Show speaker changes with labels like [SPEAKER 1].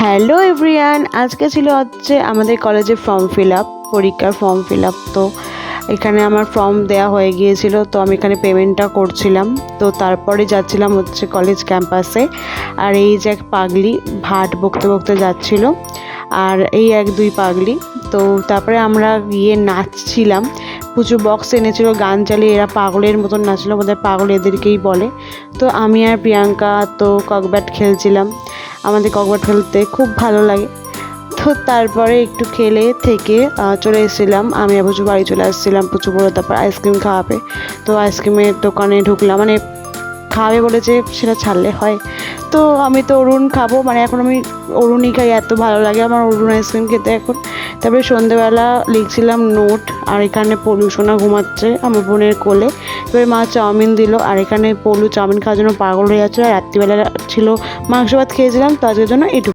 [SPEAKER 1] Hello everyone, আজকে ছিল হচ্ছে আমাদের কলেজে ফর্ম ফিল আপ, পরীক্ষার ফর্ম ফিল আপ। তো এখানে আমার ফর্ম দেয়া হয়ে গিয়েছিল, তো আমি এখানে পেমেন্টটা করছিলাম। তো তারপরে যাচ্ছিলাম হচ্ছে কলেজ ক্যাম্পাসে। আর এই যে এক পাগলি ভাট বকতে বকতে যাচ্ছিল, আর এই এক দুই পাগলি। তো তারপরে আমরা গিয়ে নাচছিলাম, প্রচুর বক্স এনেছিল, গান চালিয়ে এরা পাগলের মতন নাচলো, বোধহয় পাগল এদেরকেই বলে। তো আমি আর প্রিয়াঙ্কা তো ককব্যাট খেলছিলাম, আমাদের ককব্যাট খেলতে খুব ভালো লাগে। তো তারপরে একটু খেলে থেকে চলে এসেছিলাম, আমি আর পুচু বাড়ি চলে আসছিলাম। পুচু বলে তারপর আইসক্রিম খাওয়াবে, তো আইসক্রিমের দোকানে ঢুকলাম, মানে খাওয়াবে বলেছে, সেটা ছাড়লে হয়। তো আমি তো অরুণ খাবো, মানে এখন আমি অরুণই খাই, এত ভালো লাগে আমার অরুণ আইসক্রিম খেতে এখন। তারপরে সন্ধেবেলা লিখছিলাম নোট, আর এখানে পলু সোনা ঘুমাচ্ছে আমার বোনের কোলে। এবারে মা চাউমিন দিল, আর এখানে পলু চাউমিন খাওয়ার জন্য পাগল হয়ে যাচ্ছে। আর রাত্রিবেলা ছিল মাংস ভাত খেয়েছিলাম, তো আজকের জন্য এটুকু।